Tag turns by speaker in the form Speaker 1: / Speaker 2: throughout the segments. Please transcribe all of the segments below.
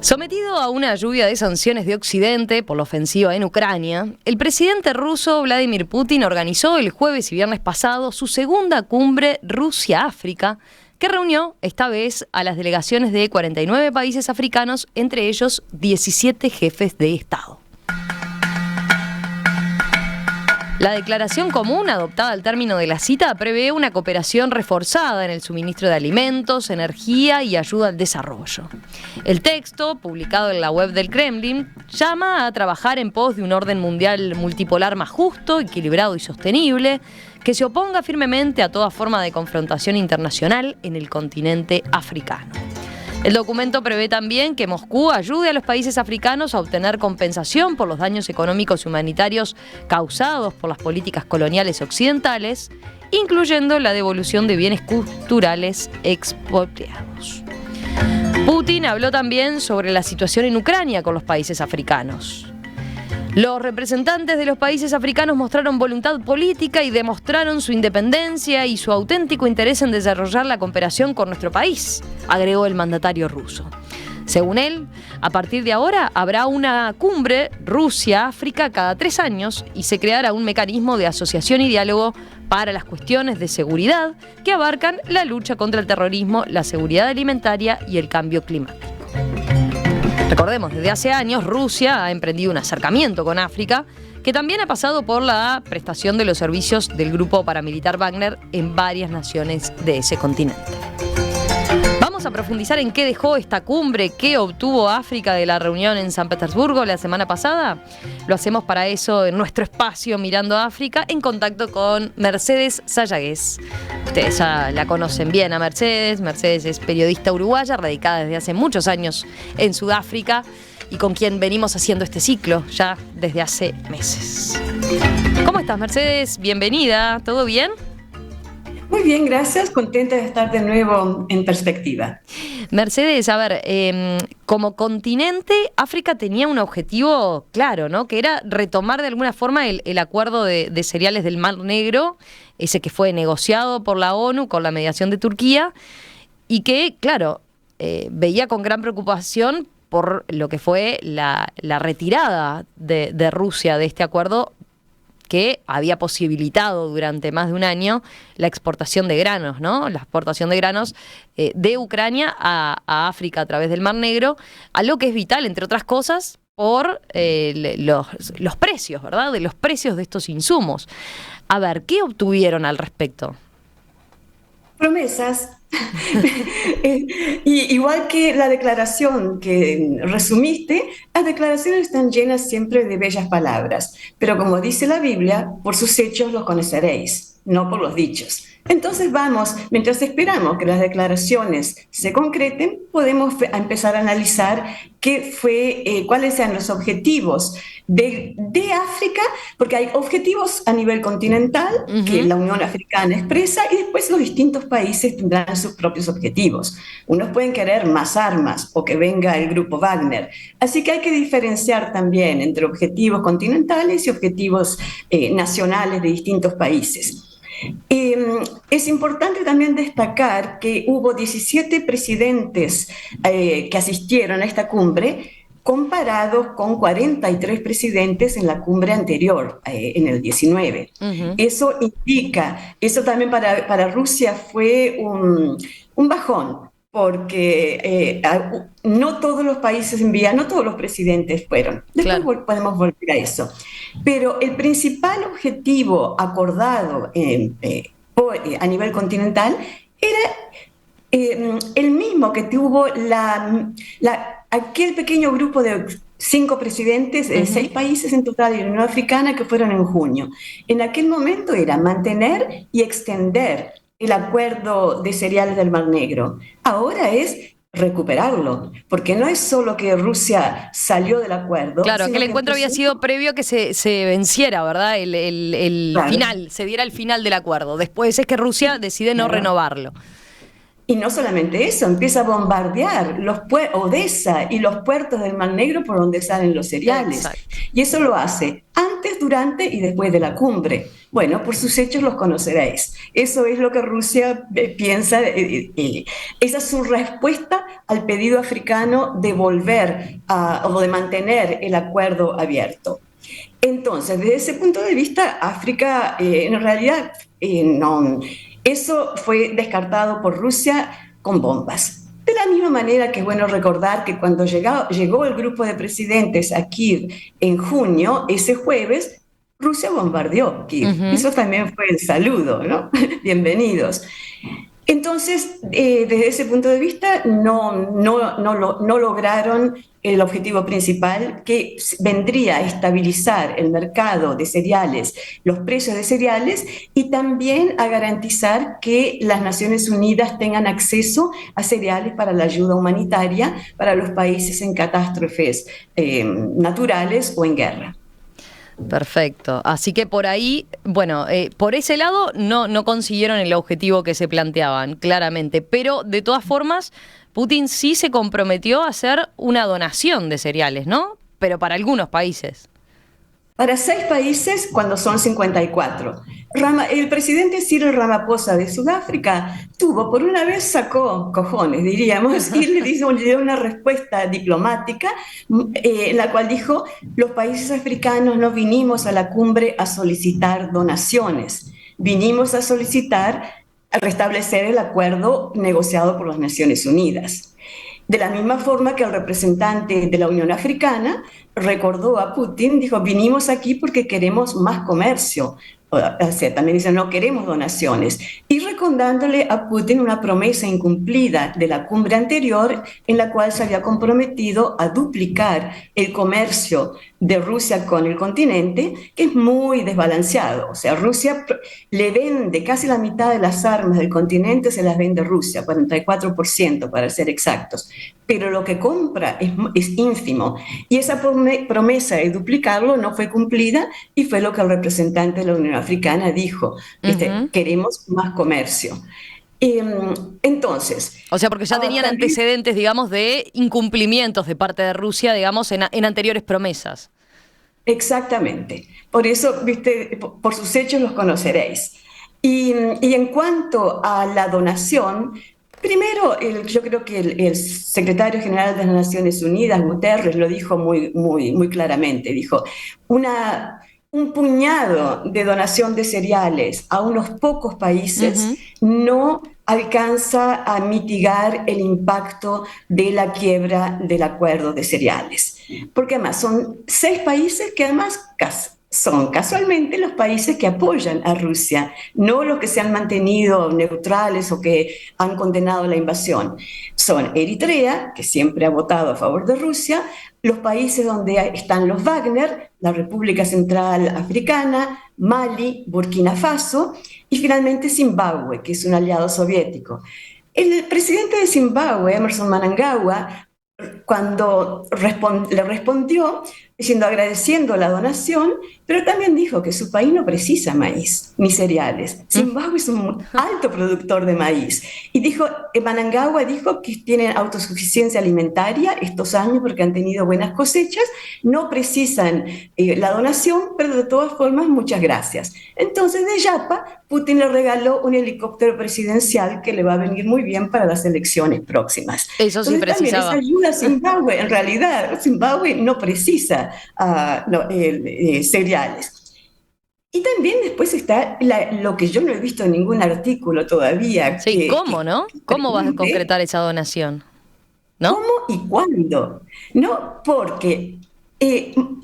Speaker 1: Sometido a una lluvia de sanciones de Occidente por la ofensiva en Ucrania, el presidente ruso Vladimir Putin organizó el jueves y viernes pasado su segunda cumbre Rusia-África, que reunió esta vez a las delegaciones de 49 países africanos, entre ellos 17 jefes de Estado. La declaración común adoptada al término de la cita prevé una cooperación reforzada en el suministro de alimentos, energía y ayuda al desarrollo. El texto, publicado en la web del Kremlin, llama a trabajar en pos de un orden mundial multipolar más justo, equilibrado y sostenible, que se oponga firmemente a toda forma de confrontación internacional en el continente africano. El documento prevé también que Moscú ayude a los países africanos a obtener compensación por los daños económicos y humanitarios causados por las políticas coloniales occidentales, incluyendo la devolución de bienes culturales expropiados. Putin habló también sobre la situación en Ucrania con los países africanos. Los representantes de los países africanos mostraron voluntad política y demostraron su independencia y su auténtico interés en desarrollar la cooperación con nuestro país, agregó el mandatario ruso. Según él, a partir de ahora habrá una cumbre Rusia-África cada 3 años y se creará un mecanismo de asociación y diálogo para las cuestiones de seguridad que abarcan la lucha contra el terrorismo, la seguridad alimentaria y el cambio climático. Recordemos, desde hace años Rusia ha emprendido un acercamiento con África, que también ha pasado por la prestación de los servicios del grupo paramilitar Wagner en varias naciones de ese continente. Vamos a profundizar en qué dejó esta cumbre, qué obtuvo África de la reunión en San Petersburgo la semana pasada. Lo hacemos para eso en nuestro espacio Mirando a África, en contacto con Mercedes Sayagues. Ustedes ya la conocen bien a Mercedes. Mercedes es periodista uruguaya, radicada desde hace muchos años en Sudáfrica y con quien venimos haciendo este ciclo ya desde hace meses. ¿Cómo estás, Mercedes? Bienvenida, ¿todo bien?
Speaker 2: Muy bien, gracias. Contenta de estar de nuevo en perspectiva.
Speaker 1: Mercedes, a ver, como continente, África tenía un objetivo claro, ¿no? Que era retomar de alguna forma el acuerdo de cereales del Mar Negro, ese que fue negociado por la ONU con la mediación de Turquía, y que, claro, veía con gran preocupación por lo que fue la retirada de Rusia de este acuerdo, que había posibilitado durante más de un año la exportación de granos, ¿no? La exportación de granos de Ucrania a África a través del Mar Negro, algo que es vital, entre otras cosas, por los precios, ¿verdad? De los precios de estos insumos. A ver, ¿qué obtuvieron al respecto?
Speaker 2: Promesas. Y igual que la declaración que resumiste, las declaraciones están llenas siempre de bellas palabras, pero como dice la Biblia, por sus hechos los conoceréis, no por los dichos. Entonces vamos, mientras esperamos que las declaraciones se concreten, podemos empezar a analizar cuáles sean los objetivos de África, porque hay objetivos a nivel continental que la Unión Africana expresa y después los distintos países tendrán sus propios objetivos. Unos pueden querer más armas o que venga el grupo Wagner. Así que hay que diferenciar también entre objetivos continentales y objetivos nacionales de distintos países. Es importante también destacar que hubo 17 presidentes que asistieron a esta cumbre, comparados con 43 presidentes en la cumbre anterior, en el 19. Eso también para Rusia fue un bajón, porque no todos los países no todos los presidentes fueron. Después podemos volver a eso. Pero el principal objetivo acordado a nivel continental era el mismo que tuvo aquel pequeño grupo de 5 presidentes de 6 países en total de la Unión Africana que fueron en junio. En aquel momento era mantener y extender el acuerdo de cereales del Mar Negro. Ahora es recuperarlo, porque no es solo que Rusia salió del acuerdo.
Speaker 1: Claro, aquel encuentro había sido previo a que se venciera, ¿verdad? El final, se diera el final del acuerdo. Después es que Rusia decide no renovarlo.
Speaker 2: Y no solamente eso, empieza a bombardear Odessa y los puertos del Mar Negro por donde salen los cereales.
Speaker 1: Exacto.
Speaker 2: Y eso lo hace antes, durante y después de la cumbre. Bueno, por sus hechos los conoceréis. Eso es lo que Rusia piensa. Esa es su respuesta al pedido africano de volver o de mantener el acuerdo abierto. Entonces, desde ese punto de vista, África en realidad no, eso fue descartado por Rusia con bombas. De la misma manera que es bueno recordar que cuando llegó el grupo de presidentes a Kiev en junio, ese jueves, Rusia bombardeó Kiev.
Speaker 1: Ujú.
Speaker 2: Eso también fue el saludo, ¿no? Bienvenidos. Entonces, desde ese punto de vista, no lograron el objetivo principal, que vendría a estabilizar el mercado de cereales, los precios de cereales, y también a garantizar que las Naciones Unidas tengan acceso a cereales para la ayuda humanitaria para los países en catástrofes naturales o en guerra.
Speaker 1: Perfecto. Así que por ahí, bueno, por ese lado no consiguieron el objetivo que se planteaban, claramente. Pero de todas formas, Putin sí se comprometió a hacer una donación de cereales, ¿no? Pero para algunos países.
Speaker 2: Para 6 países cuando son 54. El presidente Cyril Ramaphosa de Sudáfrica por una vez sacó cojones, diríamos, y le dio una respuesta diplomática en la cual dijo: los países africanos no vinimos a la cumbre a solicitar donaciones, vinimos a solicitar a restablecer el acuerdo negociado por las Naciones Unidas. De la misma forma que el representante de la Unión Africana recordó a Putin, dijo: vinimos aquí porque queremos más comercio. O sea, también dicen: no queremos donaciones. Y recordándole a Putin una promesa incumplida de la cumbre anterior, en la cual se había comprometido a duplicar el comercio de Rusia con el continente, que es muy desbalanceado. O sea, Rusia le vende casi la mitad de las armas del continente, se las vende Rusia, 44% para ser exactos. Pero lo que compra es ínfimo. Y esa promesa de duplicarlo no fue cumplida, y fue lo que el representante de la Unión Africana dijo:
Speaker 1: Ujú.
Speaker 2: queremos más comercio. Entonces,
Speaker 1: O sea, porque ya tenían
Speaker 2: también,
Speaker 1: antecedentes, digamos, de incumplimientos de parte de Rusia, digamos, en anteriores promesas.
Speaker 2: exactamente. Por eso, viste, por sus hechos los conoceréis. Y en cuanto a la donación, primero, yo creo que el secretario general de las Naciones Unidas, Guterres, lo dijo muy claramente. Dijo: un puñado de donación de cereales a unos pocos países
Speaker 1: Ujú.
Speaker 2: no alcanza a mitigar el impacto de la quiebra del acuerdo de cereales. Porque además son 6 países que además son casualmente los países que apoyan a Rusia, no los que se han mantenido neutrales o que han condenado la invasión. Son Eritrea, que siempre ha votado a favor de Rusia, los países donde están los Wagner, la República Central Africana, Mali, Burkina Faso, y finalmente Zimbabue, que es un aliado soviético. El presidente de Zimbabue, Emerson Mnangagwa, cuando le respondió agradeciendo la donación, pero también dijo que su país no precisa maíz ni cereales. Zimbabue es un alto productor de maíz. Y Mnangagwa dijo que tienen autosuficiencia alimentaria estos años porque han tenido buenas cosechas, no precisan la donación, pero de todas formas, muchas gracias. Entonces, de Yapa, Putin le regaló un helicóptero presidencial que le va a venir muy bien para las elecciones próximas.
Speaker 1: Eso sí
Speaker 2: Entonces, también esa
Speaker 1: precisaba.
Speaker 2: ayuda a Zimbabue, en realidad, Zimbabue no precisa cereales. Y también después está lo que yo no he visto en ningún artículo todavía,
Speaker 1: Sí, ¿cómo, no?
Speaker 2: que
Speaker 1: ¿Cómo vas a
Speaker 2: pregunte
Speaker 1: concretar esa donación? ¿No?
Speaker 2: cómo y cuándo. No, porque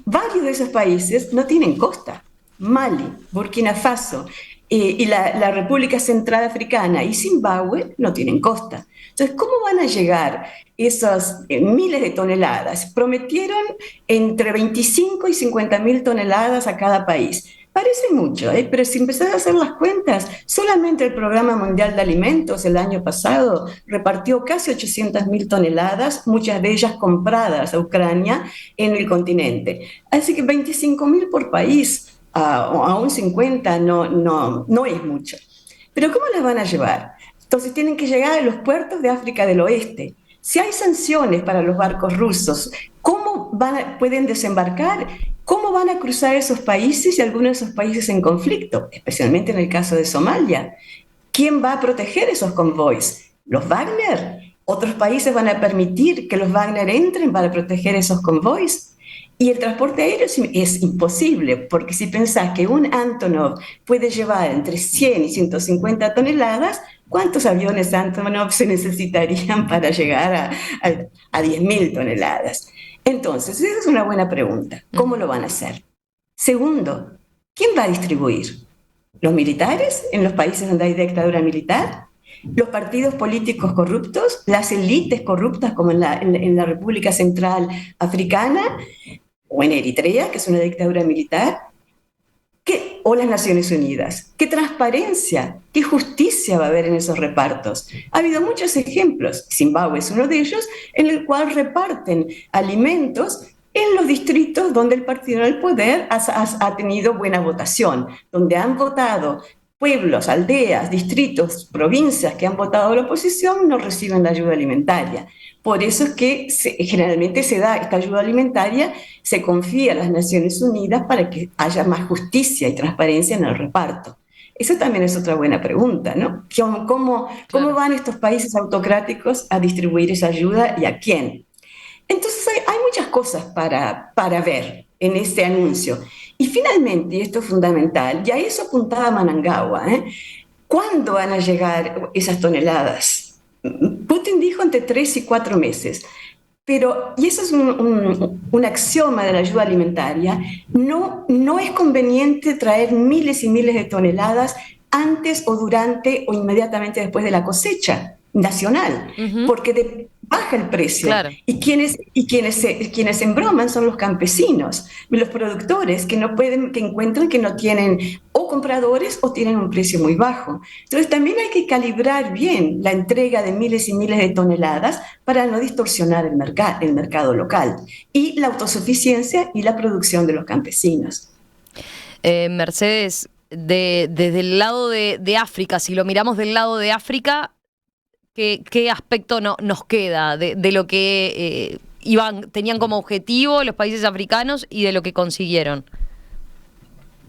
Speaker 2: varios de esos países no tienen costa. Mali, Burkina Faso y la República Central Africana y Zimbabue no tienen costa. Entonces, ¿cómo van a llegar esas miles de toneladas? Prometieron entre 25 y 50.000 toneladas a cada país. Parece mucho, pero si empezás a hacer las cuentas, solamente el Programa Mundial de Alimentos el año pasado repartió casi 800.000 toneladas, muchas de ellas compradas a Ucrania en el continente. Así que 25.000 por país, o a un 50, no es mucho. Pero ¿cómo las van a llevar? Entonces tienen que llegar a los puertos de África del Oeste. Si hay sanciones para los barcos rusos, ¿cómo pueden desembarcar? ¿Cómo van a cruzar esos países y algunos de esos países en conflicto? Especialmente en el caso de Somalia. ¿Quién va a proteger esos convoys? ¿Los Wagner? ¿Otros países van a permitir que los Wagner entren para proteger esos convoys? Y el transporte aéreo es imposible, porque si pensás que un Antonov puede llevar entre 100 y 150 toneladas, ¿cuántos aviones Antonov se necesitarían para llegar a 10.000 toneladas? Entonces, esa es una buena pregunta. ¿Cómo lo van a hacer? Segundo, ¿quién va a distribuir? ¿Los militares en los países donde hay dictadura militar? ¿Los partidos políticos corruptos? ¿Las élites corruptas como en la República Central Africana? ¿O en Eritrea, que es una dictadura militar? ¿O las Naciones Unidas? ¿Qué transparencia, qué justicia va a haber en esos repartos? Ha habido muchos ejemplos, Zimbabue es uno de ellos, en el cual reparten alimentos en los distritos donde el partido en el poder ha tenido buena votación, donde han votado pueblos, aldeas, distritos, provincias que han votado a la oposición, no reciben la ayuda alimentaria. Por eso es que generalmente se da esta ayuda alimentaria, se confía a las Naciones Unidas para que haya más justicia y transparencia en el reparto. Eso también es otra buena pregunta, ¿no? ¿Cómo van estos países autocráticos a distribuir esa ayuda y a quién? Entonces hay muchas cosas para ver en este anuncio. Y finalmente, y esto es fundamental, y a eso apuntaba Manangawa, ¿cuándo van a llegar esas toneladas? Putin dijo entre 3 y 4 meses, pero, y eso es un axioma de la ayuda alimentaria, no es conveniente traer miles y miles de toneladas antes o durante o inmediatamente después de la cosecha nacional, porque baja el precio.
Speaker 1: Claro.
Speaker 2: Y quienes se embroman son los campesinos, los productores que encuentran que no tienen o compradores o tienen un precio muy bajo. Entonces también hay que calibrar bien la entrega de miles y miles de toneladas para no distorsionar el mercado local y la autosuficiencia y la producción de los campesinos.
Speaker 1: Mercedes, desde el lado de África, si lo miramos del lado de África, ¿qué aspecto nos queda de lo que tenían como objetivo los países africanos y de lo que consiguieron?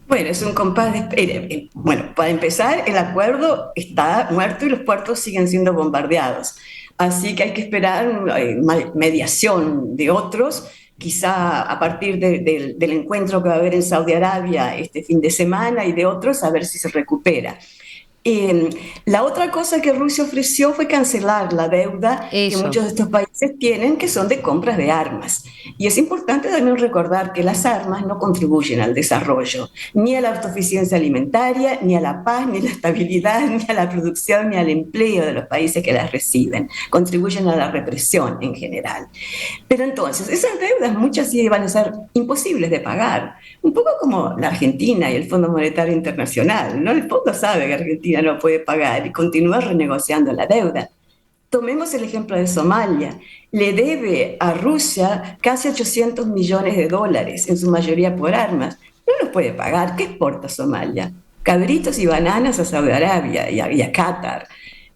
Speaker 2: Bueno, es un compás de espera. Bueno, para empezar, el acuerdo está muerto y los puertos siguen siendo bombardeados. Así que hay que esperar mediación de otros, quizá a partir del encuentro que va a haber en Saudi Arabia este fin de semana y de otros, a ver si se recupera. La otra cosa que Rusia ofreció fue cancelar la deuda que muchos de estos países tienen, que son de compras de armas. Y es importante también recordar que las armas no contribuyen al desarrollo, ni a la autosuficiencia alimentaria, ni a la paz, ni a la estabilidad, ni a la producción, ni al empleo de los países que las reciben. Contribuyen a la represión en general. Pero entonces, esas deudas muchas sí van a ser imposibles de pagar. Un poco como la Argentina y el Fondo Monetario Internacional, ¿no? El fondo sabe que Argentina no puede pagar y continúa renegociando la deuda. Tomemos el ejemplo de Somalia. Le debe a Rusia casi 800 millones de dólares, en su mayoría por armas. No los puede pagar. ¿Qué exporta Somalia? Cabritos y bananas a Saudi Arabia y a Qatar.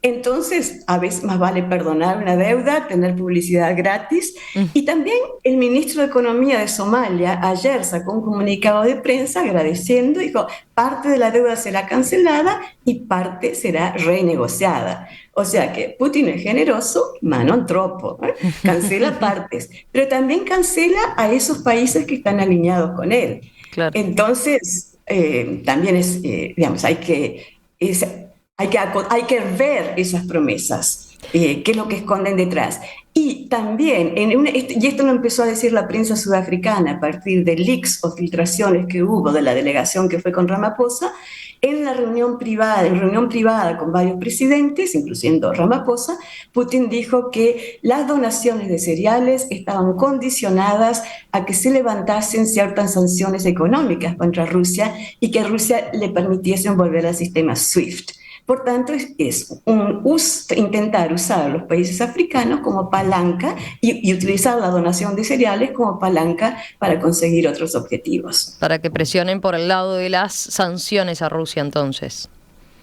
Speaker 2: Entonces, a veces más vale perdonar una deuda, tener publicidad gratis. Y también el ministro de Economía de Somalia ayer sacó un comunicado de prensa agradeciendo, dijo, parte de la deuda será cancelada y parte será renegociada. O sea que Putin es generoso, ma non troppo, cancela partes, pero también cancela a esos países que están alineados con él. Claro. Entonces, también digamos, hay que ver esas promesas, qué es lo que esconden detrás. Y también, y esto lo empezó a decir la prensa sudafricana a partir de leaks o filtraciones que hubo de la delegación que fue con Ramaphosa, en reunión privada con varios presidentes, incluyendo Ramaphosa, Putin dijo que las donaciones de cereales estaban condicionadas a que se levantasen ciertas sanciones económicas contra Rusia y que Rusia le permitiesen volver al sistema SWIFT. Por tanto, es intentar usar a los países africanos como palanca y utilizar la donación de cereales como palanca para conseguir otros objetivos.
Speaker 1: Para que presionen por el lado de las sanciones a Rusia, entonces.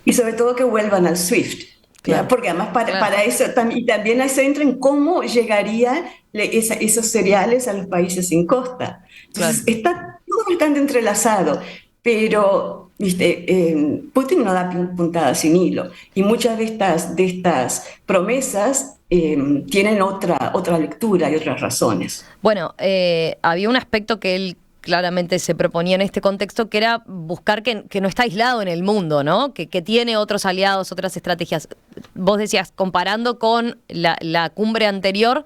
Speaker 2: Y sobre todo que vuelvan al SWIFT. ¿ya?
Speaker 1: Claro,
Speaker 2: Porque además
Speaker 1: claro,
Speaker 2: para eso y también eso entra en cómo llegarían esos cereales a los países sin costa.
Speaker 1: claro.
Speaker 2: Entonces está todo bastante entrelazado, pero ¿viste? Putin no da puntada sin hilo y muchas de estas promesas tienen otra lectura y otras razones.
Speaker 1: Bueno, había un aspecto que él claramente se proponía en este contexto, que era buscar que no está aislado en el mundo, ¿no? Que tiene otros aliados, otras estrategias. Vos decías, comparando con la cumbre anterior,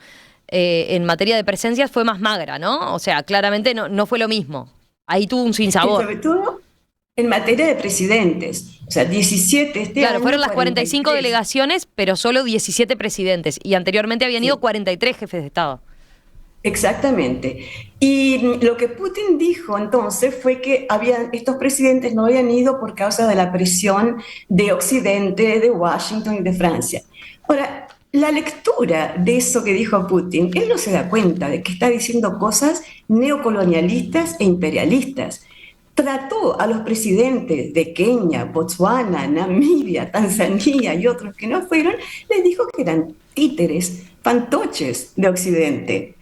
Speaker 1: en materia de presencias fue más magra, ¿no? O sea, claramente no fue lo mismo. Ahí tuvo un
Speaker 2: Y
Speaker 1: sinsabor.
Speaker 2: sobre todo en materia de presidentes, o sea, 17 este
Speaker 1: Claro, fueron
Speaker 2: año,
Speaker 1: las 45
Speaker 2: 43.
Speaker 1: delegaciones, pero solo 17 presidentes. Y anteriormente habían ido
Speaker 2: Sí.
Speaker 1: 43 jefes de Estado.
Speaker 2: Exactamente. Y lo que Putin dijo entonces fue que estos presidentes no habían ido por causa de la presión de Occidente, de Washington y de Francia. Ahora, la lectura de eso que dijo Putin, él no se da cuenta de que está diciendo cosas neocolonialistas e imperialistas. Trató a los presidentes de Kenia, Botswana, Namibia, Tanzania y otros que no fueron, les dijo que eran títeres, fantoches de Occidente.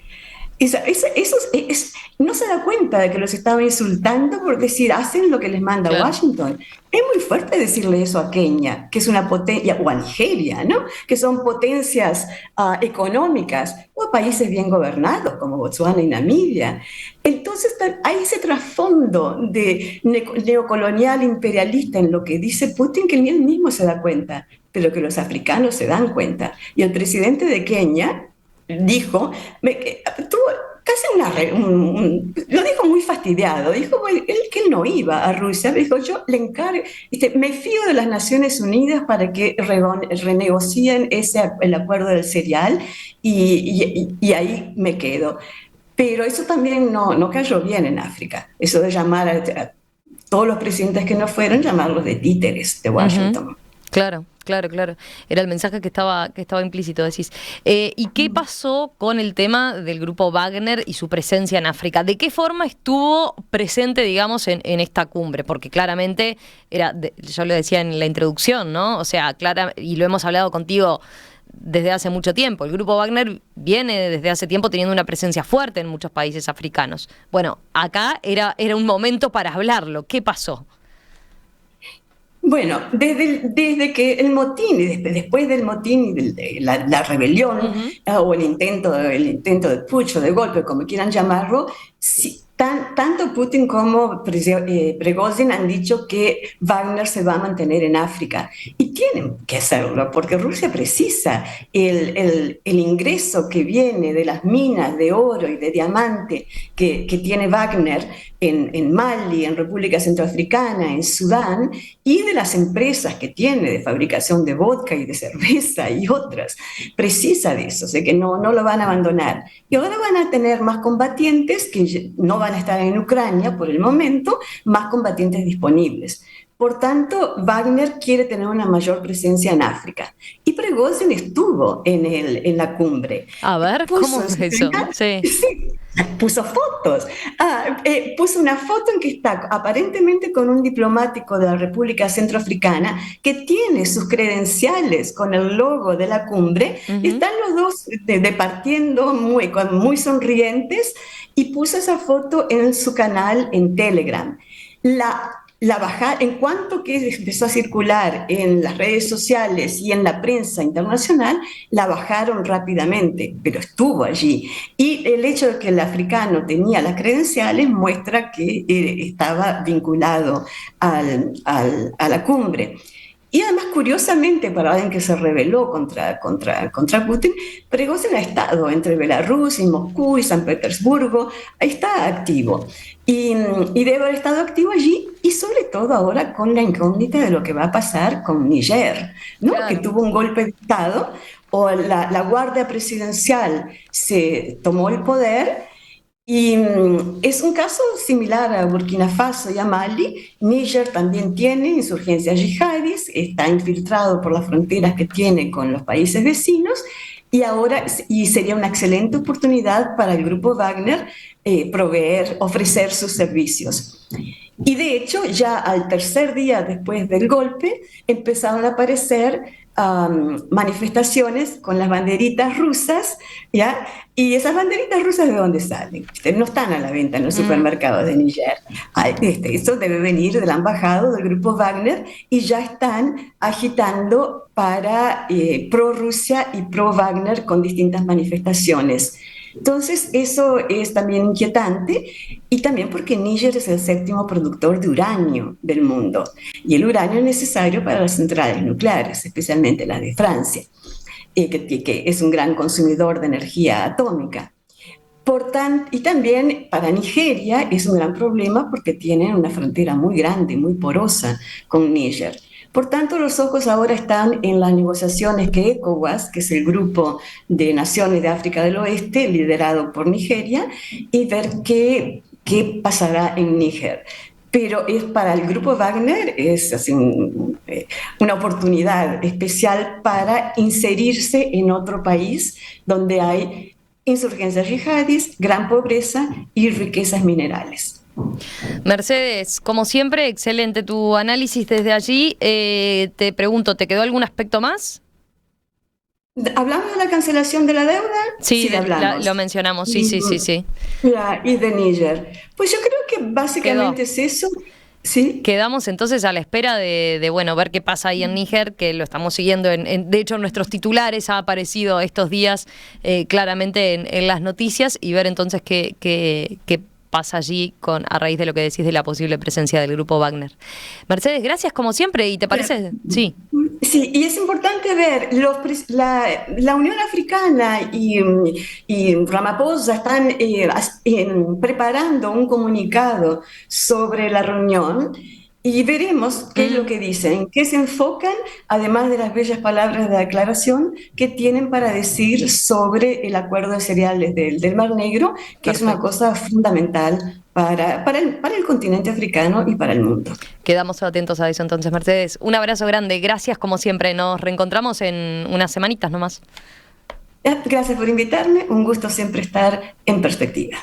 Speaker 2: No se da cuenta de que los estaba insultando por decir, hacen lo que les manda
Speaker 1: Claro.
Speaker 2: Washington. Es muy fuerte decirle eso a Kenia, que es una potencia, o a Nigeria, ¿no? Que son potencias económicas, o a países bien gobernados como Botswana y Namibia. Entonces hay ese trasfondo de neocolonial imperialista en lo que dice Putin que ni él mismo se da cuenta, pero que los africanos se dan cuenta. Y el presidente de Kenia dijo, tuvo casi lo dijo muy fastidiado, dijo bueno, que él no iba a Rusia, dijo yo le encargo, me fío de las Naciones Unidas para que renegocien el acuerdo del cereal y ahí me quedo. Pero eso también no cayó bien en África, eso de llamar a todos los presidentes que no fueron, llamarlos de títeres de
Speaker 1: Ujú.
Speaker 2: Washington.
Speaker 1: Claro, claro, claro. Era el mensaje que estaba implícito, decís. ¿Y qué pasó con el tema del grupo Wagner y su presencia en África? ¿De qué forma estuvo presente, digamos, en esta cumbre? Porque claramente yo lo decía en la introducción, ¿no? O sea, y lo hemos hablado contigo desde hace mucho tiempo. El grupo Wagner viene desde hace tiempo teniendo una presencia fuerte en muchos países africanos. Bueno, acá era un momento para hablarlo. ¿Qué pasó?
Speaker 2: Bueno, desde que el motín, y después del motín y de la rebelión,
Speaker 1: Ujú.
Speaker 2: o el intento de pucho, de golpe, como quieran llamarlo, tanto Putin como Prigozhin han dicho que Wagner se va a mantener en África. Y tienen que hacerlo, porque Rusia precisa el ingreso que viene de las minas de oro y de diamante que tiene Wagner en Mali, en República Centroafricana, en Sudán, y de las empresas que tiene de fabricación de vodka y de cerveza y otras. Precisa de eso, o sea que no lo van a abandonar. Y ahora van a tener más combatientes que no van a estar en Ucrania por el momento, más combatientes disponibles. Por tanto, Wagner quiere tener una mayor presencia en África. Y Prigozhin estuvo en la cumbre.
Speaker 1: A ver,
Speaker 2: Puso
Speaker 1: ¿cómo
Speaker 2: en
Speaker 1: es
Speaker 2: su
Speaker 1: eso?
Speaker 2: Twitter,
Speaker 1: Sí.
Speaker 2: sí, puso fotos. Puso una foto en que está aparentemente con un diplomático de la República Centroafricana que tiene sus credenciales con el logo de la cumbre.
Speaker 1: Ujú.
Speaker 2: Están los dos departiendo muy sonrientes y puso esa foto en su canal en Telegram. En cuanto que empezó a circular en las redes sociales y en la prensa internacional, la bajaron rápidamente, pero estuvo allí. Y el hecho de que el africano tenía las credenciales muestra que estaba vinculado a la cumbre. Y además, curiosamente, para alguien que se rebeló contra Putin, Prigozhin ha estado entre Belarus y Moscú y San Petersburgo, está activo. Y debe haber estado activo allí y sobre todo ahora con la incógnita de lo que va a pasar con Niger, ¿no? Que
Speaker 1: Claro.
Speaker 2: tuvo un golpe de Estado o la Guardia Presidencial se tomó el poder y es un caso similar a Burkina Faso y a Mali. Níger también tiene insurgencias yihadis, está infiltrado por las fronteras que tiene con los países vecinos y sería una excelente oportunidad para el grupo Wagner ofrecer sus servicios. Y de hecho, ya al tercer día después del golpe, empezaron a aparecer manifestaciones con las banderitas rusas, ¿ya? Y esas banderitas rusas, ¿de dónde salen? No están a la venta en los supermercados de Níger. Eso debe venir de la embajada del grupo Wagner y ya están agitando para pro-Rusia y pro-Wagner con distintas manifestaciones. Entonces, eso es también inquietante y también porque Níger es el séptimo productor de uranio del mundo y el uranio es necesario para las centrales nucleares, especialmente las de Francia, que es un gran consumidor de energía atómica. Por tanto, y también para Nigeria es un gran problema porque tienen una frontera muy grande, muy porosa con Níger. Por tanto, los ojos ahora están en las negociaciones que ECOWAS, que es el grupo de naciones de África del Oeste, liderado por Nigeria, y ver qué pasará en Níger. Pero es para el grupo Wagner es así una oportunidad especial para inserirse en otro país donde hay insurgencias yihadis, gran pobreza y riquezas minerales.
Speaker 1: Mercedes, como siempre, excelente tu análisis desde allí. Te pregunto, ¿te quedó algún aspecto más?
Speaker 2: ¿Hablamos de la cancelación de la deuda?
Speaker 1: Sí, hablamos. Lo mencionamos, sí.
Speaker 2: Y de Níger. Pues yo creo que básicamente es eso. ¿Sí?
Speaker 1: Quedamos entonces a la espera de bueno, ver qué pasa ahí en Níger, que lo estamos siguiendo. De hecho, en nuestros titulares ha aparecido estos días claramente en las noticias y ver entonces qué pasa allí a raíz de lo que decís de la posible presencia del grupo Wagner. Mercedes, gracias como siempre. ¿Y te parece? Sí.
Speaker 2: Sí, y es importante ver, la Unión Africana y Ramaphosa están preparando un comunicado sobre la reunión y veremos qué es lo que dicen, en qué se enfocan, además de las bellas palabras de declaración que tienen para decir sobre el acuerdo de cereales del Mar Negro, que es una cosa fundamental para el continente africano y para el mundo.
Speaker 1: Quedamos atentos a eso entonces, Mercedes. Un abrazo grande, gracias como siempre. Nos reencontramos en unas semanitas nomás.
Speaker 2: Gracias por invitarme, un gusto siempre estar en perspectiva.